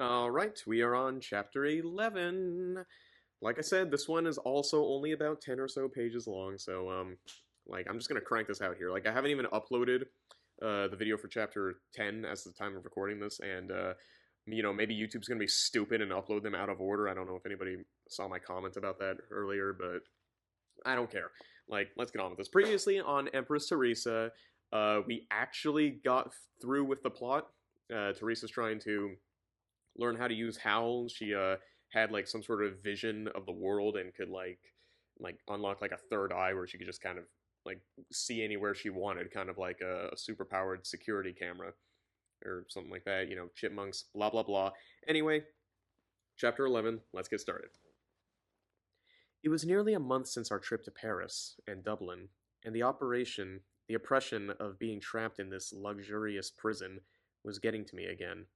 Alright, we are on chapter 11. Like I said, this one is also only about 10 or so pages long, so, I'm just gonna crank this out here. Like, I haven't even uploaded, the video for chapter 10 as the time of recording this, and, maybe YouTube's gonna be stupid and upload them out of order. I don't know if anybody saw my comment about that earlier, but I don't care. Like, let's get on with this. Previously on Empress Theresa, we actually got through with the plot. Theresa's trying to learn how to use Howl. She had like some sort of vision of the world and could like unlock like a third eye where she could just kind of like see anywhere she wanted, kind of like a super powered security camera or something like that. Chipmunks, blah blah blah. Anyway, chapter 11. Let's get started. It was nearly a month since our trip to Paris and Dublin, and the oppression of being trapped in this luxurious prison was getting to me again.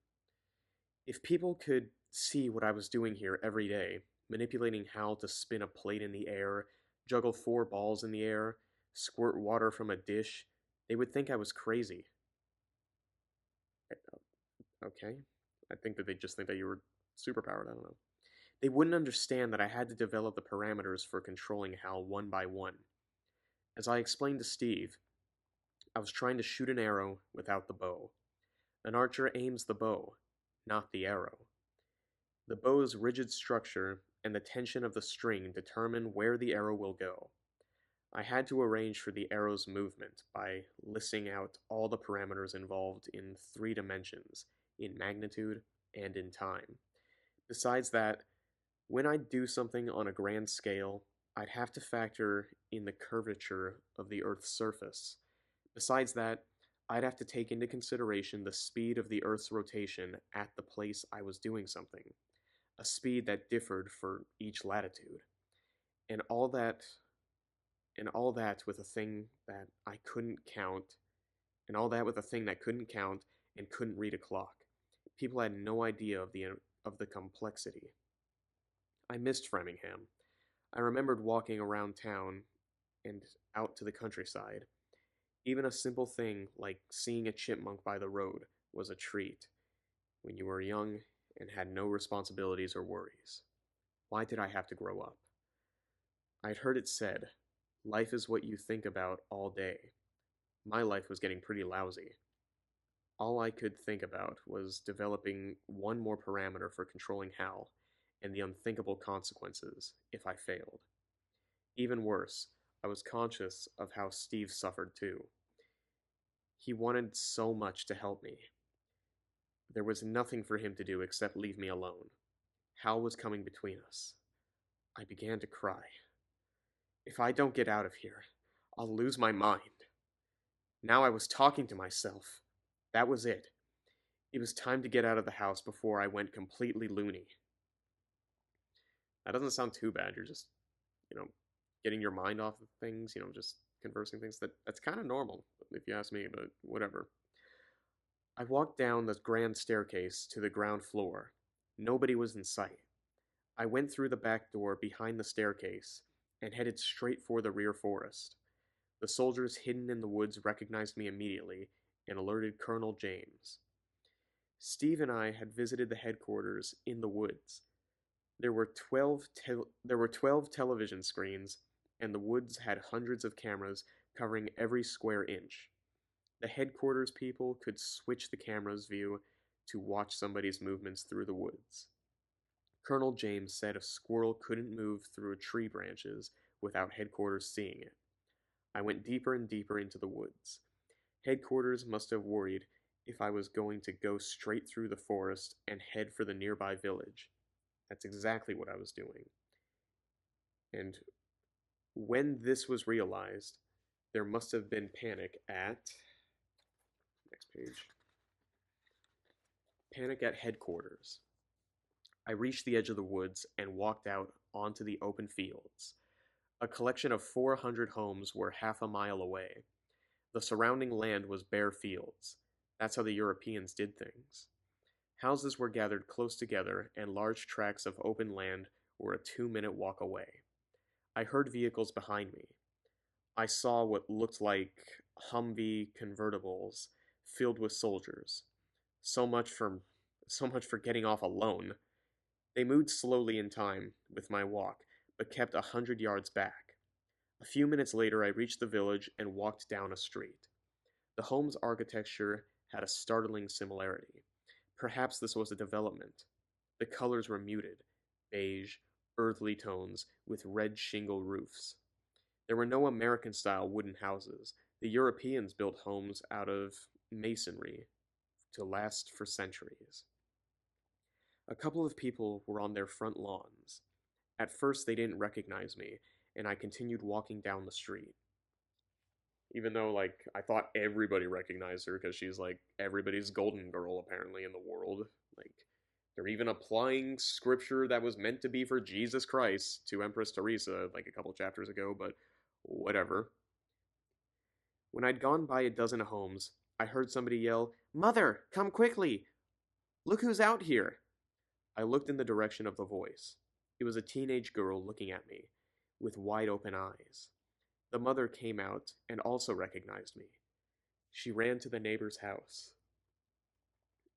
If people could see what I was doing here every day, manipulating Hal to spin a plate in the air, juggle 4 balls in the air, squirt water from a dish, they would think I was crazy. Okay. I think that they just think that you were superpowered. I don't know. They wouldn't understand that I had to develop the parameters for controlling Hal one by one. As I explained to Steve, I was trying to shoot an arrow without the bow. An archer aims the bow, not the arrow. The bow's rigid structure and the tension of the string determine where the arrow will go. I had to arrange for the arrow's movement by listing out all the parameters involved in 3 dimensions, in magnitude and in time. Besides that, when I'd do something on a grand scale, I'd have to factor in the curvature of the Earth's surface. Besides that, I'd have to take into consideration the speed of the Earth's rotation at the place I was doing something, a speed that differed for each latitude, and all that with a thing that I couldn't count, and all that with a thing that couldn't count and couldn't read a clock. People had no idea of the complexity. I missed Framingham. I remembered walking around town and out to the countryside. Even a simple thing like seeing a chipmunk by the road was a treat when you were young and had no responsibilities or worries. Why did I have to grow up? I'd heard it said, life is what you think about all day. My life was getting pretty lousy. All I could think about was developing one more parameter for controlling Hal and the unthinkable consequences if I failed. Even worse, I was conscious of how Steve suffered too. He wanted so much to help me. There was nothing for him to do except leave me alone. Hal was coming between us. I began to cry. If I don't get out of here, I'll lose my mind. Now I was talking to myself. That was it. It was time to get out of the house before I went completely loony. That doesn't sound too bad. You're just, getting your mind off of things, just conversing things. That's kind of normal, if you ask me, but whatever. I walked down the grand staircase to the ground floor. Nobody was in sight. I went through the back door behind the staircase and headed straight for the rear forest. The soldiers hidden in the woods recognized me immediately and alerted Colonel James. Steve and I had visited the headquarters in the woods. There were 12 television screens, and the woods had hundreds of cameras covering every square inch. The headquarters people could switch the camera's view to watch somebody's movements through the woods. Colonel James said a squirrel couldn't move through tree branches without headquarters seeing it. I went deeper and deeper into the woods. Headquarters must have worried if I was going to go straight through the forest and head for the nearby village. That's exactly what I was doing. And when this was realized, there must have been panic at... Next page. Panic at headquarters. I reached the edge of the woods and walked out onto the open fields. A collection of 400 homes were half a mile away. The surrounding land was bare fields. That's how the Europeans did things. Houses were gathered close together, and large tracts of open land were a 2-minute walk away. I heard vehicles behind me. I saw what looked like Humvee convertibles filled with soldiers. So much for So much for getting off alone. They moved slowly in time with my walk, but kept 100 yards back. A few minutes later, I reached the village and walked down a street. The home's architecture had a startling similarity. Perhaps this was a development. The colors were muted, beige, earthly tones with red shingle roofs. There were no American-style wooden houses. The Europeans built homes out of masonry to last for centuries. A couple of people were on their front lawns. At first, they didn't recognize me, and I continued walking down the street. Even though, like, I thought everybody recognized her because she's, like, everybody's golden girl, apparently, in the world. Like, they're even applying scripture that was meant to be for Jesus Christ to Empress Theresa, like, a couple chapters ago, but whatever. When I'd gone by a dozen homes, I heard somebody yell, "Mother, come quickly! Look who's out here!" I looked in the direction of the voice. It was a teenage girl looking at me, with wide open eyes. The mother came out and also recognized me. She ran to the neighbor's house.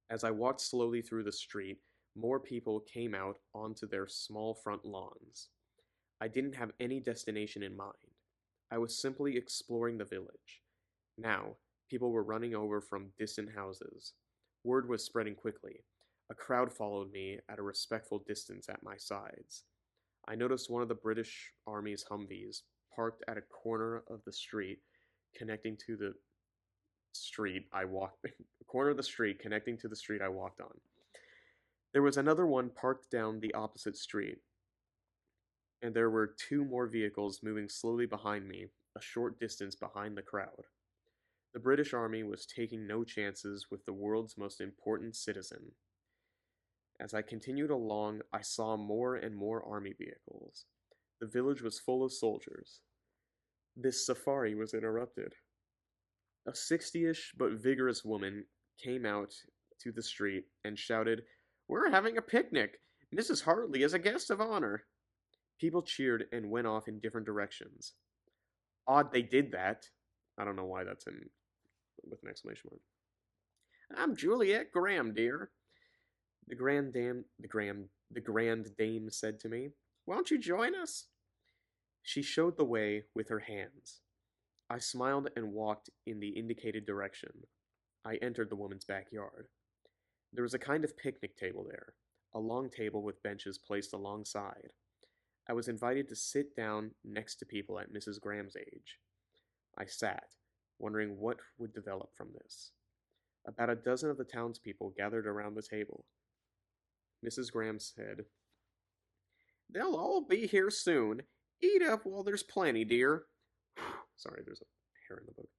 As I walked slowly through the street, more people came out onto their small front lawns. I didn't have any destination in mind. I was simply exploring the village. Now, people were running over from distant houses. Word was spreading quickly. A crowd followed me at a respectful distance at my sides. I noticed one of the British Army's Humvees parked at a corner of the street connecting to the street I walked corner of the street connecting to the street I walked on. There was another one parked down the opposite street, and there were two more vehicles moving slowly behind me, a short distance behind the crowd. The British Army was taking no chances with the world's most important citizen. As I continued along, I saw more and more army vehicles. The village was full of soldiers. This safari was interrupted. A 60-ish but vigorous woman came out to the street and shouted, "We're having a picnic! Mrs. Hartley is a guest of honor!" People cheered and went off in different directions. Odd they did that. I don't know why that's in with an exclamation mark. "I'm Juliet Graham, dear," the grand dame said to me. "Won't you join us?" She showed the way with her hands. I smiled and walked in the indicated direction. I entered the woman's backyard. There was a kind of picnic table there, a long table with benches placed alongside. I was invited to sit down next to people at Mrs. Graham's age. I sat, wondering what would develop from this. About a dozen of the townspeople gathered around the table. Mrs. Graham said, "They'll all be here soon. Eat up while there's plenty, dear." Sorry, there's a hair in the book.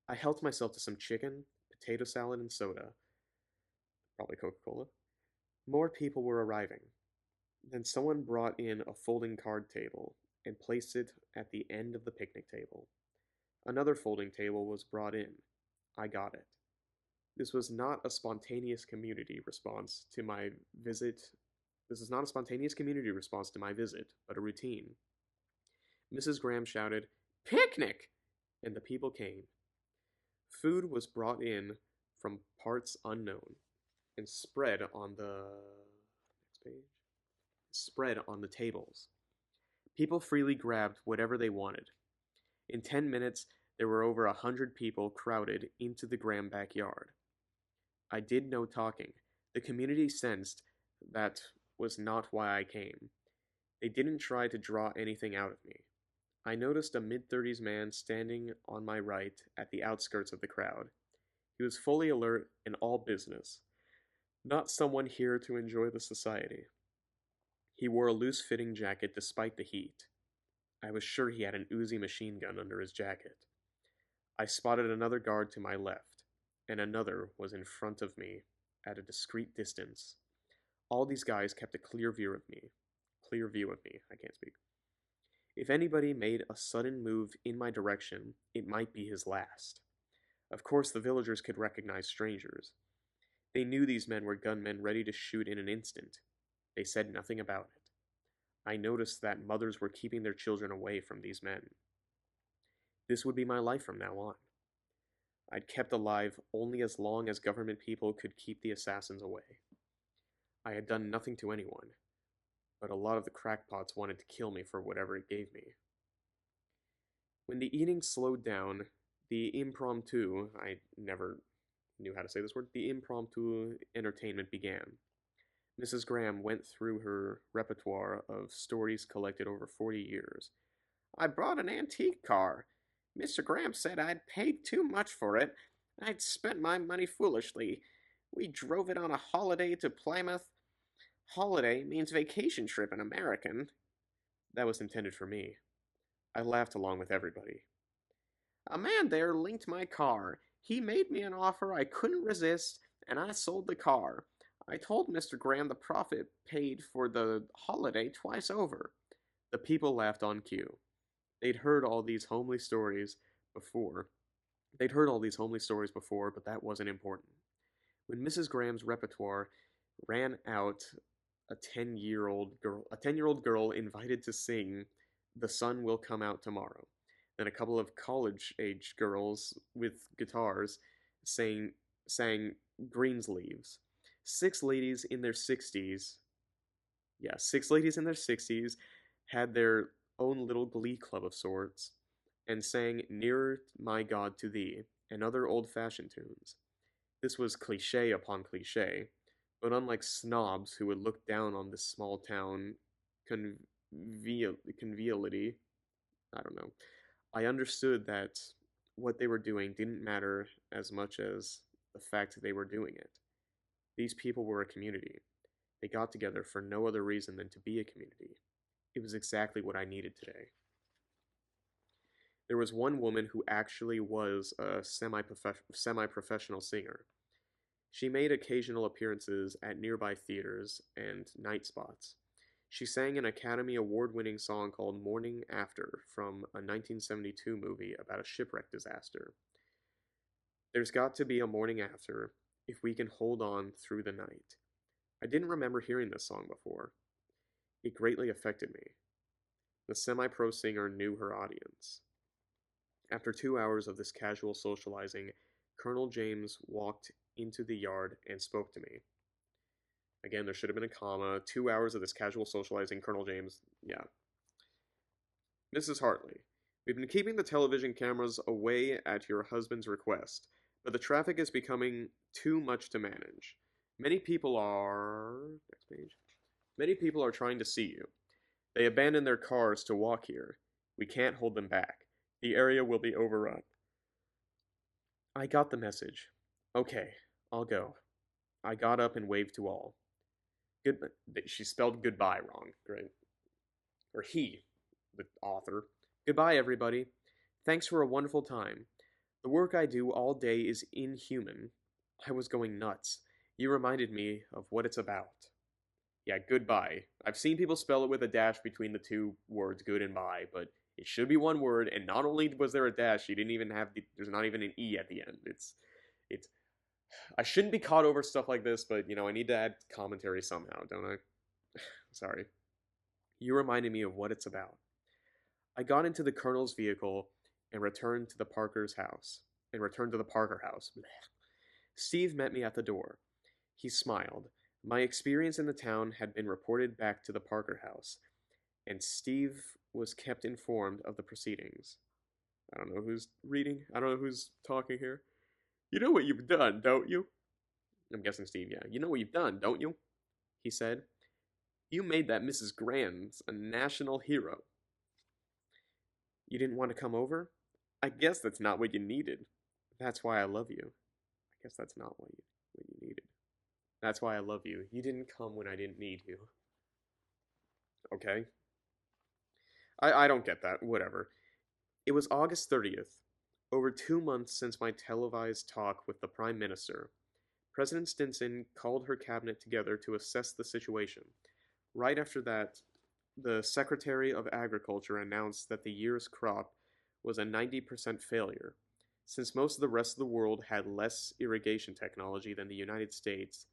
I helped myself to some chicken, potato salad, and soda. Probably Coca-Cola. More people were arriving. Then someone brought in a folding card table and placed it at the end of the picnic table. Another folding table was brought in. I got it. This was not a spontaneous community response to my visit. This is not a spontaneous community response to my visit, but a routine. Mrs. Graham shouted, "Picnic!" and the people came. Food was brought in from parts unknown and spread on the next page. Spread on the tables. People freely grabbed whatever they wanted. In 10 minutes, there were over 100 people crowded into the Graham backyard. I did no talking. The community sensed that was not why I came. They didn't try to draw anything out of me. I noticed a mid-30s man standing on my right at the outskirts of the crowd. He was fully alert and all business, not someone here to enjoy the society. He wore a loose-fitting jacket despite the heat. I was sure he had an Uzi machine gun under his jacket. I spotted another guard to my left, and another was in front of me at a discreet distance. All these guys kept a clear view of me. I can't speak. If anybody made a sudden move in my direction, it might be his last. Of course, the villagers could recognize strangers. They knew these men were gunmen ready to shoot in an instant. They said nothing about it. I noticed that mothers were keeping their children away from these men. This would be my life from now on. I'd kept alive only as long as government people could keep the assassins away. I had done nothing to anyone, but a lot of the crackpots wanted to kill me for whatever it gave me. When the eating slowed down, the impromptu, I never knew how to say this word, the impromptu entertainment began. Mrs. Graham went through her repertoire of stories collected over 40 years. I brought an antique car. Mr. Graham said I'd paid too much for it. I'd spent my money foolishly. We drove it on a holiday to Plymouth. Holiday means vacation trip in American. That was intended for me. I laughed along with everybody. A man there linked my car. He made me an offer I couldn't resist, and I sold the car. I told Mr. Graham the profit paid for the holiday twice over. The people laughed on cue. They'd heard all these homely stories before. They'd heard all these homely stories before, but that wasn't important. When Mrs. Graham's repertoire ran out, a 10-year-old girl invited to sing "The Sun Will Come Out Tomorrow." Then a couple of college-aged girls with guitars sang Greensleeves. Six ladies in their 60s, yeah, six ladies in their 60s had their own little glee club of sorts and sang "Nearer My God to Thee" and other old-fashioned tunes. This was cliché upon cliché, but unlike snobs who would look down on this small town conviviality, I don't know, I understood that what they were doing didn't matter as much as the fact that they were doing it. These people were a community. They got together for no other reason than to be a community. It was exactly what I needed today. There was one woman who actually was a semi-professional singer. She made occasional appearances at nearby theaters and night spots. She sang an Academy Award-winning song called "Morning After" from a 1972 movie about a shipwreck disaster. There's got to be a morning after if we can hold on through the night. I didn't remember hearing this song before. It greatly affected me. The semi-pro singer knew her audience. After 2 hours of this casual socializing, Colonel James walked into the yard and spoke to me. Again, there should have been a comma. 2 hours of this casual socializing, Colonel James, yeah. Mrs. Hartley, we've been keeping the television cameras away at your husband's request, but the traffic is becoming too much to manage. Many people are... Next page. Many people are trying to see you. They abandon their cars to walk here. We can't hold them back. The area will be overrun. I got the message. Okay, I'll go. I got up and waved to all. Good. She spelled goodbye wrong. Great. Or he, the author. Goodbye, everybody. Thanks for a wonderful time. The work I do all day is inhuman. I was going nuts. You reminded me of what it's about. Yeah, goodbye. I've seen people spell it with a dash between the two words good and bye, but it should be one word, and not only was there a dash, you didn't even have there's not even an E at the end. It's I shouldn't be caught over stuff like this, but I need to add commentary somehow, don't I? Sorry. You reminded me of what it's about. I got into the colonel's vehicle and returned to the Parker house. Blech. Steve met me at the door. He smiled. My experience in the town had been reported back to the Parker house, and Steve was kept informed of the proceedings. I don't know who's reading. I don't know who's talking here. You know what you've done, don't you? I'm guessing Steve, yeah. You know what you've done, don't you? He said. You made that Mrs. Grams a national hero. You didn't want to come over? I guess that's not what you needed. That's why I love you. I guess that's not what you needed. That's why I love you. You didn't come when I didn't need you. Okay. I don't get that. Whatever. It was August 30th. Over 2 months since my televised talk with the Prime Minister. President Stinson called her cabinet together to assess the situation. Right after that, the Secretary of Agriculture announced that the year's crop was a 90% failure. Since most of the rest of the world had less irrigation technology than the United States,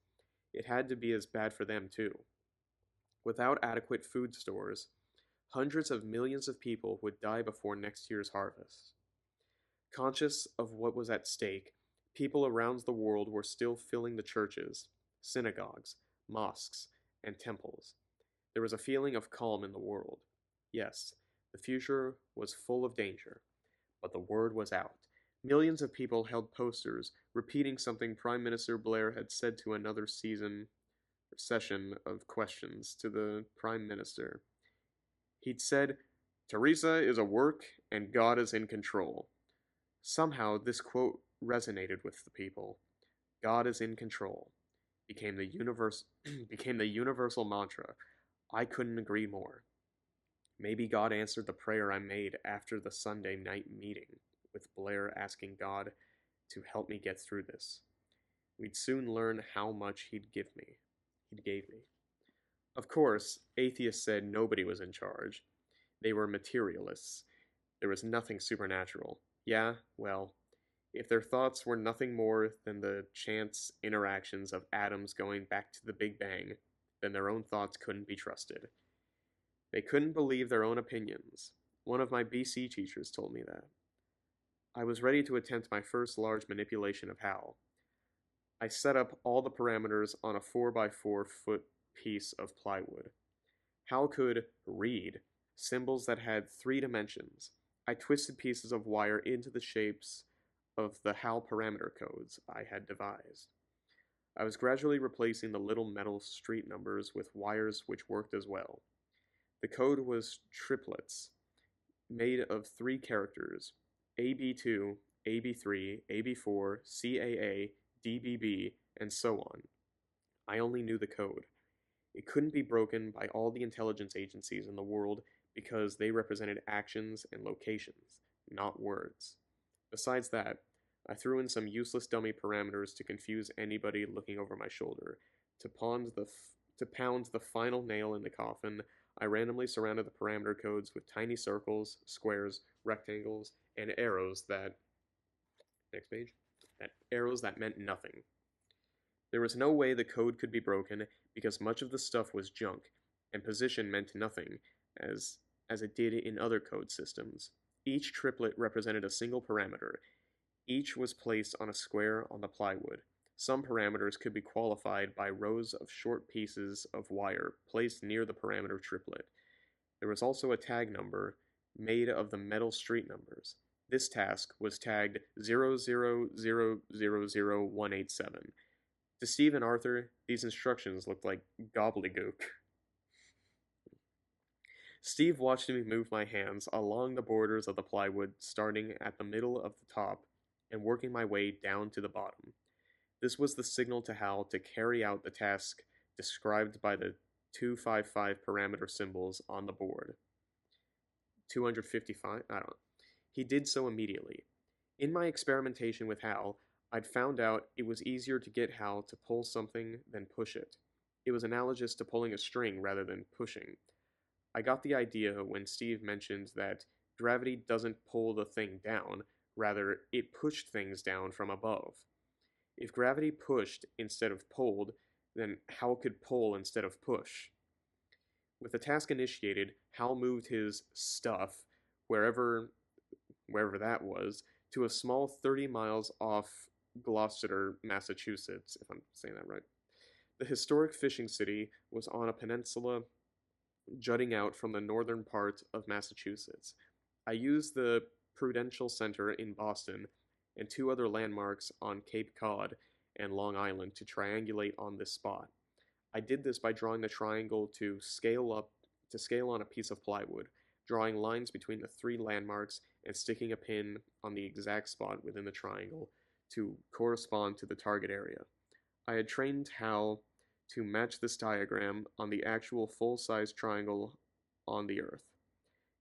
it had to be as bad for them too. Without adequate food stores, hundreds of millions of people would die before next year's harvest. Conscious of what was at stake, people around the world were still filling the churches, synagogues, mosques, and temples. There was a feeling of calm in the world. Yes, the future was full of danger, but the word was out. Millions of people held posters repeating something Prime Minister Blair had said to another session of questions to the Prime Minister. He'd said, "Theresa is a work and God is in control." Somehow this quote resonated with the people. God is in control became the universe became the universal mantra. I couldn't agree more. Maybe God answered the prayer I made after the Sunday night meeting, with Blair asking God to help me get through this. We'd soon learn how much He'd gave me. Of course, atheists said nobody was in charge. They were materialists. There was nothing supernatural. Yeah, well, if their thoughts were nothing more than the chance interactions of atoms going back to the Big Bang, then their own thoughts couldn't be trusted. They couldn't believe their own opinions. One of my BC teachers told me that. I was ready to attempt my first large manipulation of Hal. I set up all the parameters on a 4x4 foot piece of plywood. Hal could read symbols that had 3 dimensions. I twisted pieces of wire into the shapes of the Hal parameter codes I had devised. I was gradually replacing the little metal street numbers with wires which worked as well. The code was triplets, made of 3 characters, AB2, AB3, AB4, CAA, DBB, and so on. I only knew the code. It couldn't be broken by all the intelligence agencies in the world because they represented actions and locations, not words. Besides that, I threw in some useless dummy parameters to confuse anybody looking over my shoulder. To pound the final nail in the coffin, I randomly surrounded the parameter codes with tiny circles, squares, rectangles, and arrows that meant nothing. There was no way the code could be broken because much of the stuff was junk, and position meant nothing, as it did in other code systems. Each triplet represented a single parameter. Each was placed on a square on the plywood. Some parameters could be qualified by rows of short pieces of wire placed near the parameter triplet. There was also a tag number made of the metal street numbers. This task was tagged 0000187. To Steve and Arthur, these instructions looked like gobbledygook. Steve watched me move my hands along the borders of the plywood, starting at the middle of the top and working my way down to the bottom. This was the signal to Hal to carry out the task described by the 255 parameter symbols on the board. 255? I don't know. He did so immediately. In my experimentation with Hal, I'd found out it was easier to get Hal to pull something than push it. It was analogous to pulling a string rather than pushing. I got the idea when Steve mentioned that gravity doesn't pull the thing down, rather, it pushed things down from above. If gravity pushed instead of pulled, then Hal could pull instead of push. With the task initiated, Hal moved his stuff, wherever that was, to a small 30 miles off Gloucester, Massachusetts, if I'm saying that right. The historic fishing city was on a peninsula jutting out from the northern part of Massachusetts. I used the Prudential Center in Boston and 2 other landmarks on Cape Cod and Long Island to triangulate on this spot. I did this by drawing the triangle to scale on a piece of plywood, drawing lines between the 3 landmarks and sticking a pin on the exact spot within the triangle to correspond to the target area. I had trained Hal to match this diagram on the actual full-size triangle on the Earth.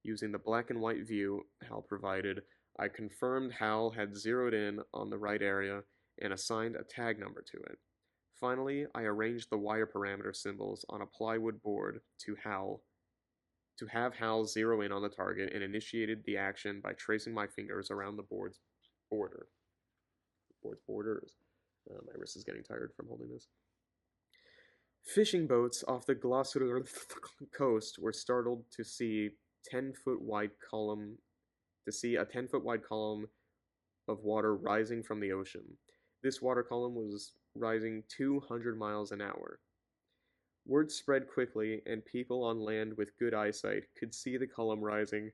Using the black and white view Hal provided, I confirmed Hal had zeroed in on the right area and assigned a tag number to it. Finally, I arranged the wire parameter symbols on a plywood board to have Hal zero in on the target, and initiated the action by tracing my fingers around the board's borders. My wrist is getting tired from holding this. Fishing boats off the Gloucester coast were startled to see a 10-foot wide column of water rising from the ocean. This water column was rising 200 miles an hour. Word spread quickly, and people on land with good eyesight could see the column rising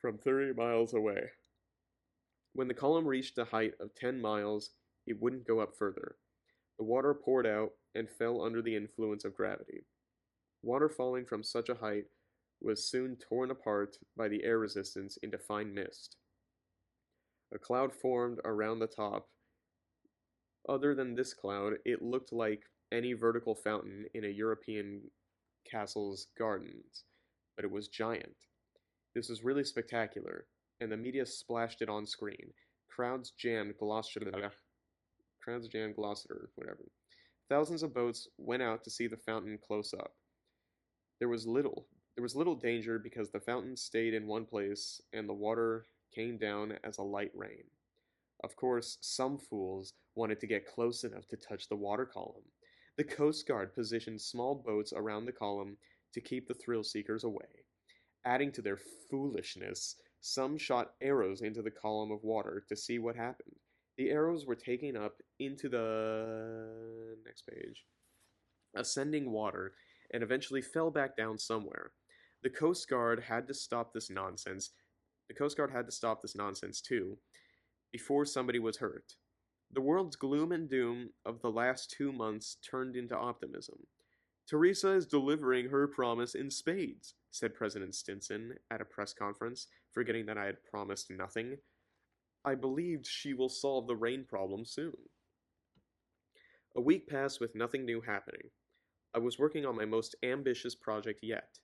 from 30 miles away. When the column reached a height of 10 miles, it wouldn't go up further. The water poured out and fell under the influence of gravity. Water falling from such a height was soon torn apart by the air resistance into fine mist. A cloud formed around the top. Other than this cloud, it looked like any vertical fountain in a European castle's gardens, but it was giant. This was really spectacular, and the media splashed it on screen. Crowds jammed Gloucester, whatever. Thousands of boats went out to see the fountain close up. There was little danger because the fountain stayed in one place and the water came down as a light rain. Of course, some fools wanted to get close enough to touch the water column. The Coast Guard positioned small boats around the column to keep the thrill seekers away. Adding to their foolishness, some shot arrows into the column of water to see what happened. The arrows were taken up into the next page, ascending water, and eventually fell back down somewhere. The Coast Guard had to stop this nonsense. The Coast Guard had to stop this nonsense too, before somebody was hurt. The world's gloom and doom of the last 2 months turned into optimism. Theresa is delivering her promise in spades, said President Stinson at a press conference, forgetting that I had promised nothing. I believed she will solve the rain problem soon. A week passed with nothing new happening. I was working on my most ambitious project yet.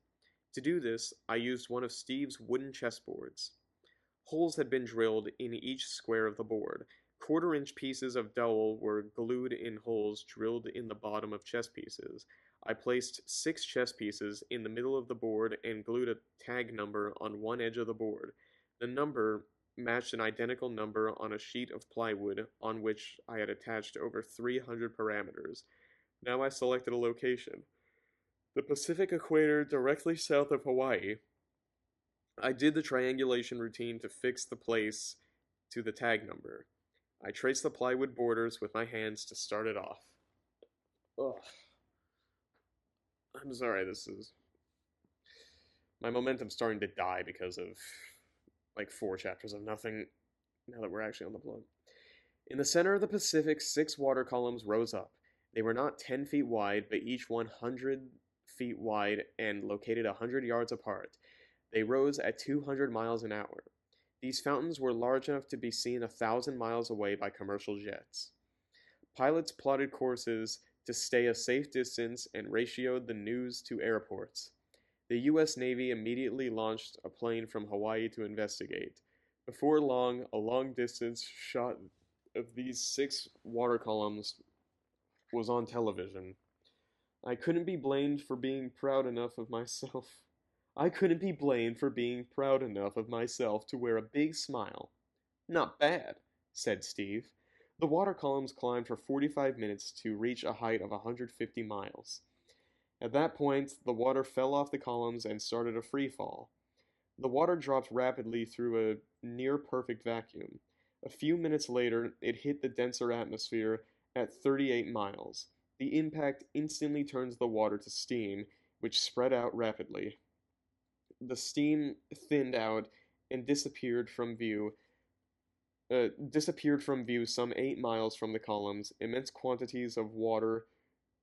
To do this, I used one of Steve's wooden chessboards. Holes had been drilled in each square of the board. Quarter-inch pieces of dowel were glued in holes drilled in the bottom of chess pieces. I placed 6 chess pieces in the middle of the board and glued a tag number on one edge of the board. The number matched an identical number on a sheet of plywood on which I had attached over 300 parameters. Now I selected a location. The Pacific equator directly south of Hawaii. I did the triangulation routine to fix the place to the tag number. I traced the plywood borders with my hands to start it off. Ugh. I'm sorry, my momentum's starting to die because of like 4 chapters of nothing now that we're actually on the plot. In the center of the Pacific, 6 water columns rose up. They were not 10 feet wide, but each 100 feet wide and located 100 yards apart. They rose at 200 miles an hour. These fountains were large enough to be seen 1,000 miles away by commercial jets. Pilots plotted courses to stay a safe distance and ratioed the news to airports. The U.S. Navy immediately launched a plane from Hawaii to investigate. Before long, a long-distance shot of these 6 water columns was on television. I couldn't be blamed for being proud enough of myself. I couldn't be blamed for being proud enough of myself to wear a big smile. Not bad, said Steve. The water columns climbed for 45 minutes to reach a height of 150 miles. At that point, the water fell off the columns and started a free fall. The water dropped rapidly through a near-perfect vacuum. A few minutes later, it hit the denser atmosphere at 38 miles. The impact instantly turns the water to steam, which spread out rapidly. The steam thinned out and disappeared from view some 8 miles from the columns. Immense quantities of water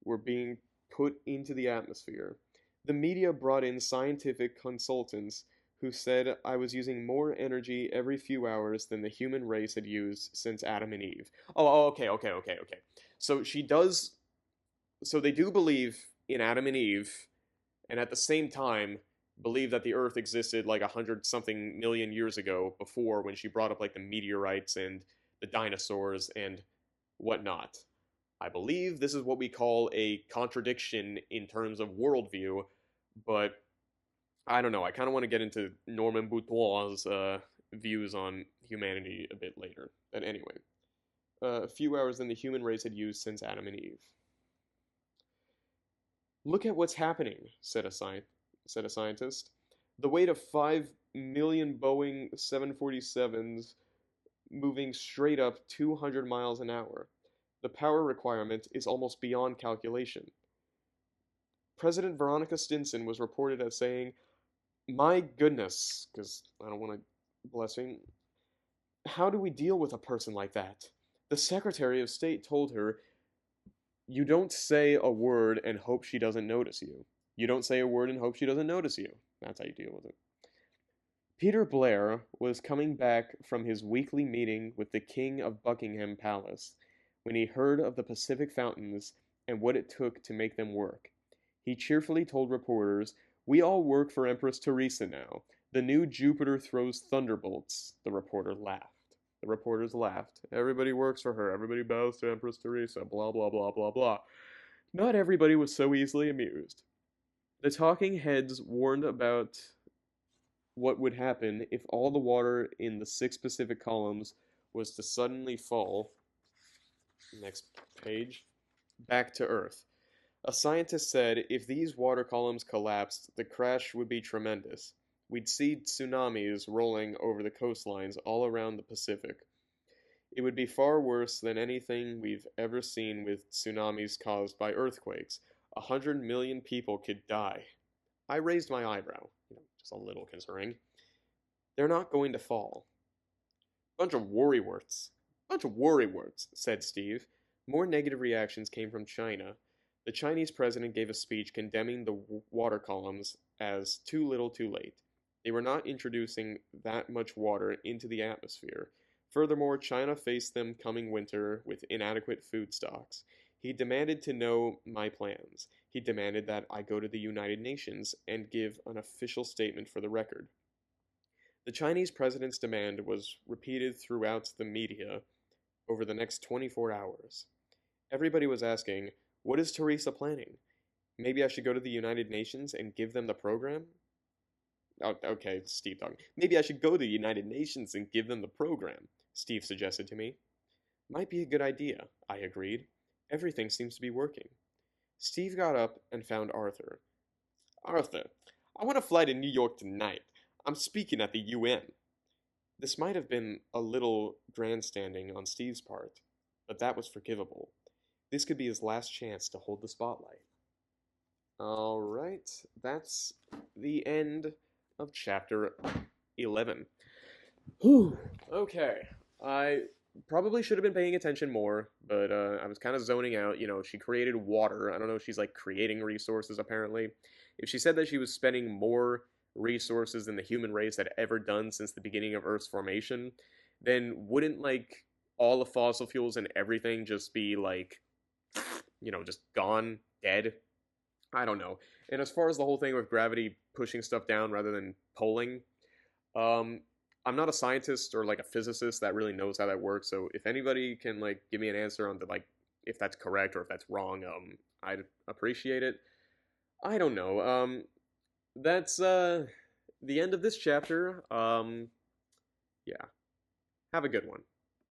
were being put into the atmosphere. The media brought in scientific consultants who said I was using more energy every few hours than the human race had used since Adam and Eve. Okay. So they do believe in Adam and Eve, and at the same time believe that the Earth existed like 100-something million years ago before, when she brought up like the meteorites and the dinosaurs and whatnot. I believe this is what we call a contradiction in terms of worldview, but I don't know. I kind of want to get into Norman Boutois' views on humanity a bit later. But anyway, a few hours than the human race had used since Adam and Eve. Look at what's happening, said a scientist. The weight of 5 million Boeing 747s moving straight up 200 miles an hour. The power requirement is almost beyond calculation. President Veronica Stinson was reported as saying, "My goodness," because I don't want to blessing. How do we deal with a person like that? The Secretary of State told her, "You don't say a word and hope she doesn't notice you. You don't say a word and hope she doesn't notice you." That's how you deal with it. Peter Blair was coming back from his weekly meeting with the King of Buckingham Palace when he heard of the Pacific fountains and what it took to make them work. He cheerfully told reporters, "We all work for Empress Theresa now. The new Jupiter throws thunderbolts." The reporter laughed. The reporters laughed. "Everybody works for her. Everybody bows to Empress Theresa. Blah, blah, blah, blah, blah." Not everybody was so easily amused. The talking heads warned about what would happen if all the water in the six Pacific columns was to suddenly fall, next page, back to Earth. A scientist said if these water columns collapsed, the crash would be tremendous. We'd see tsunamis rolling over the coastlines all around the Pacific. It would be far worse than anything we've ever seen with tsunamis caused by earthquakes. 100 million people could die. I raised my eyebrow, just a little concerning. They're not going to fall. Bunch of worrywarts. Bunch of worrywarts, said Steve. More negative reactions came from China. The Chinese president gave a speech condemning the water columns as too little too late. They were not introducing that much water into the atmosphere. Furthermore, China faced them coming winter with inadequate food stocks. He demanded to know my plans. He demanded that I go to the United Nations and give an official statement for the record. The Chinese president's demand was repeated throughout the media over the next 24 hours. Everybody was asking, what is Theresa planning? Maybe I should go to the United Nations and give them the program? Oh, okay, Steve talking. Maybe I should go to the United Nations and give them the program, Steve suggested to me. Might be a good idea, I agreed. Everything seems to be working. Steve got up and found Arthur. Arthur, I want to fly to New York tonight. I'm speaking at the UN. This might have been a little grandstanding on Steve's part, but that was forgivable. This could be his last chance to hold the spotlight. Alright, that's the end of chapter 11. Whew, okay. I probably should have been paying attention more, but I was kind of zoning out. She created water. I don't know if she's like creating resources apparently. If she said that she was spending more resources than the human race had ever done since the beginning of Earth's formation, then wouldn't like all the fossil fuels and everything just be like, just gone, dead? I don't know. And as far as the whole thing with gravity pushing stuff down rather than pulling, um, I'm not a scientist or like a physicist that really knows how that works. So if anybody can like give me an answer on the like if that's correct or if that's wrong, I'd appreciate it. I don't know. That's the end of this chapter. Yeah. Have a good one.